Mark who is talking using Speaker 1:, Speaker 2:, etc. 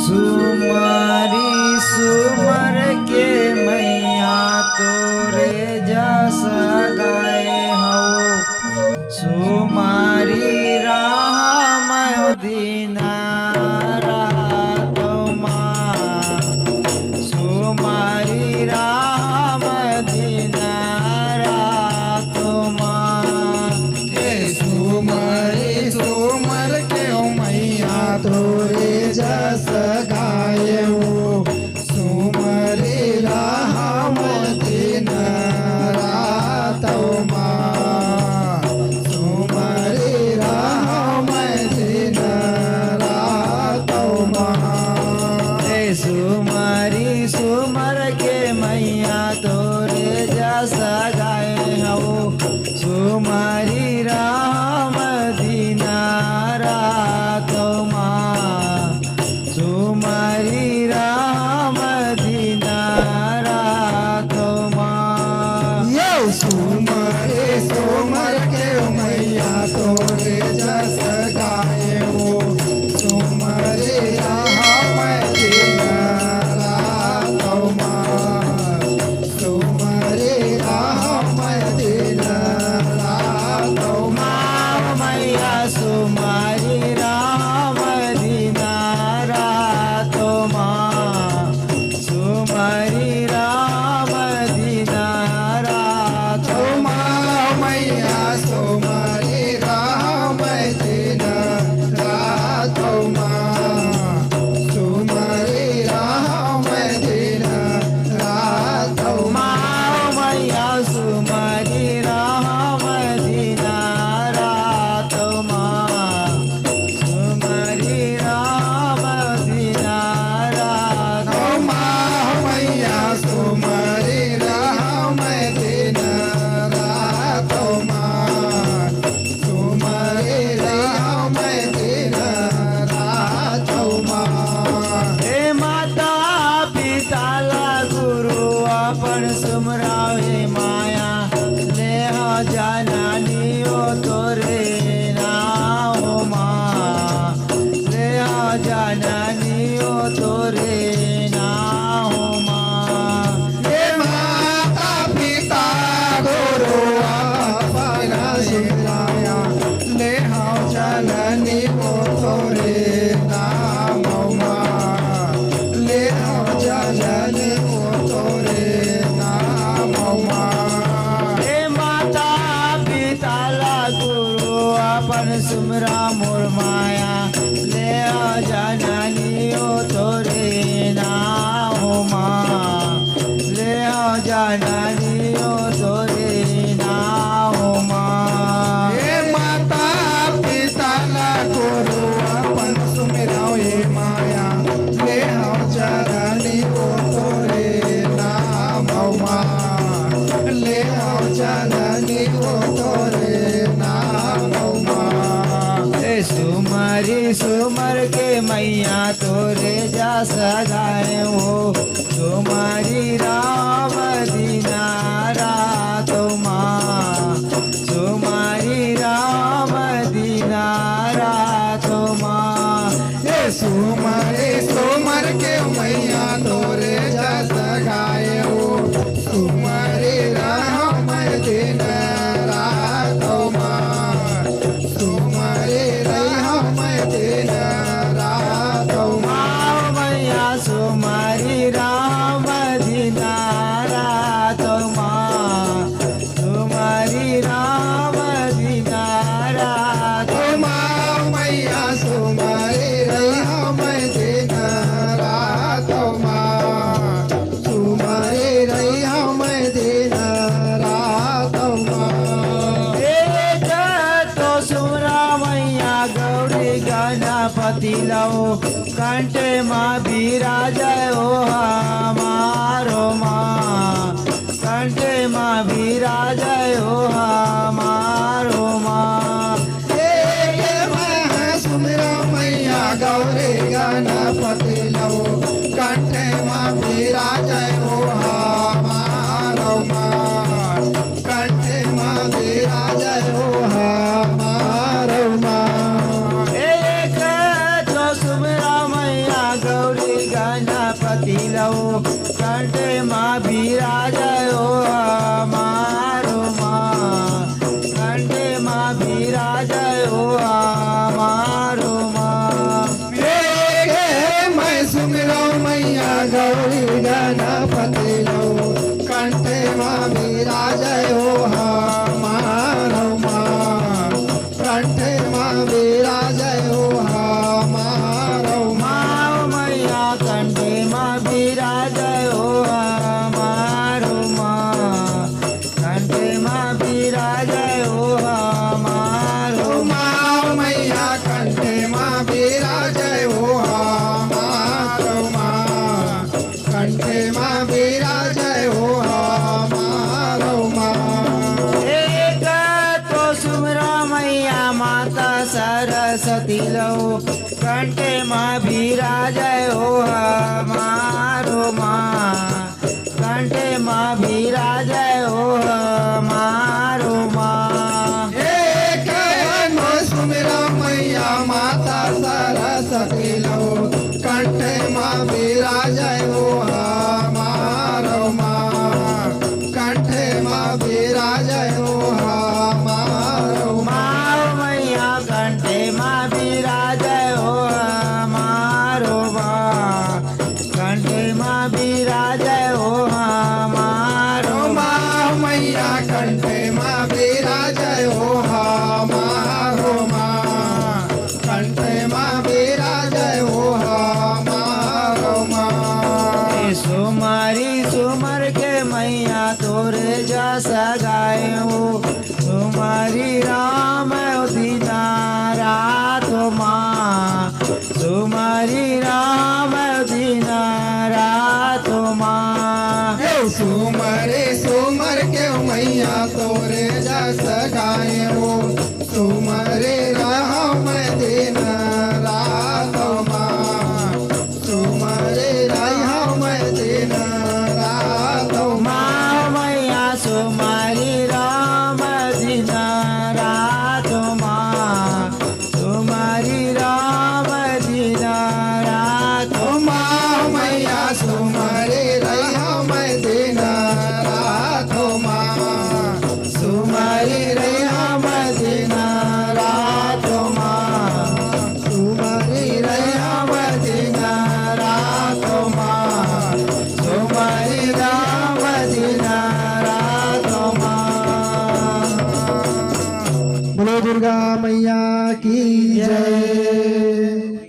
Speaker 1: सुमारी सुमर के मैया तोरे जस गाए हो सुमारी राम दीना रात माँ सुमारी राम दीना रात माँ
Speaker 2: सुमरी सुमर के मैया तोरे जस गाए हो सुमरी राम दिन रात माँ सुमरी राम दिन रात माँ
Speaker 1: सुमारी सुमर के मैया तोरे जस गाए हो सुमारी राम दीना रात माँ सुमारी राम दीना रात माँ
Speaker 2: सुमरे सुमर के मैया तोरे जस गाए हो सुमरे राम दिन रात माँ सुमरे राम दिन रात
Speaker 1: माँ मैया सुमारी राम दीना रात माँ सुमारी राम दीना रात
Speaker 2: माँ मैया सुमरे राम दिन रात माँ सुमरे राम दिन रात
Speaker 1: माँ मैया सुमारी राम दीना रात माँ सुमारी राम दीना रात
Speaker 2: माँ मैया सुमरे राम दिन रात माँ सुमरे राम दिन रात माँ
Speaker 1: हे माता पिताला गुरु अपन सुमरावे माया नेह जानानी ओ तोरे नाम माँ नेह जानानी ओ तोरे नाम माँ
Speaker 2: हे माता पिता गुरु अपन सिमराया ले हम जननी को तोरे नाम माँ ले हम जननी को तोरे नाम माँ
Speaker 1: हे माता पिताला गुरु अपन सुमरा मोर माया ले जानानी ओ तोरे नाम माँ ले जानानी ओ तोरे नाम माँ
Speaker 2: हे माता पिता ला गुरु अपन सुमिराओ हे माया ले हम जननी को तोरे नाम माँ ले हम जननी को तोरे नाम माँ
Speaker 1: हे सुमरी सुमर के मैया तोरे जस गाए हो सुमारी राम दीना रात माँ सुमारी राम दीना रात माँ
Speaker 2: हे सुमरे सुमर के मैया तोरे जस गाए हो सुमरे राम दिन रात माँ सुमरे राम दिन रात माँ
Speaker 1: माँ मैया सुमारी राम दीना रात माँ सुमारी राम दीना रात
Speaker 2: माँ मैया सुमरे राम दिन रात माँ सुमरे राम दिन रात माँ
Speaker 1: एक तो सुमरा मैया गौरी गणपति लो कंठे माँ विराजय हो हमारो माँ कंठे माँ विराजय हो हमारो माँ
Speaker 2: सुमरा मैया गौरी गणपति लो कंठे माँ विराजय हो हमारो माँ कंठे माँ विराजय हो हमारो माँ
Speaker 1: एक तो सुमरा मैया गौरी गणपति लो कंठे माँ बिराजयो हमारो माँ कंठे माँ बिराजयो हमारो माँ
Speaker 2: मैं सुमिरो मैया गौरी गणपति लो कंठे माँ विराजयो हमारो माँ कंठे माँ विराजयो हमारो
Speaker 1: माँ मैया कंठे माँ बिराजयो हमारो माँ कंठे माँ बिराजयो हमारो
Speaker 2: माँ मैया कंठे माँ विराजयो हमारो माँ कंठे माँ विराजयो हमारो माँ
Speaker 1: एक तो सुमरा मैया माता सरस्वती लो कंठे माँ बिराजयो हमारो माँ कंठे माँ बिराजयो हमारो माँ
Speaker 2: एक सुमिरा मैया माता सरस्वती लो कंठे माँ विराजयो हमारो माँ कंठे माँ विराजयो हमारो
Speaker 1: माँ मैया कंठे माँ बिराजयो हमारो माँ कंठे माँ बिराजयो हमारो
Speaker 2: माँ मैया कंठे माँ विराजयो हमारो माँ कंठे माँ विराजयो हमारो माँ
Speaker 1: सुमारी सुमर के मैया तोरे जैसा गायो सुमारी राम दीना रात माँ सुमारी राम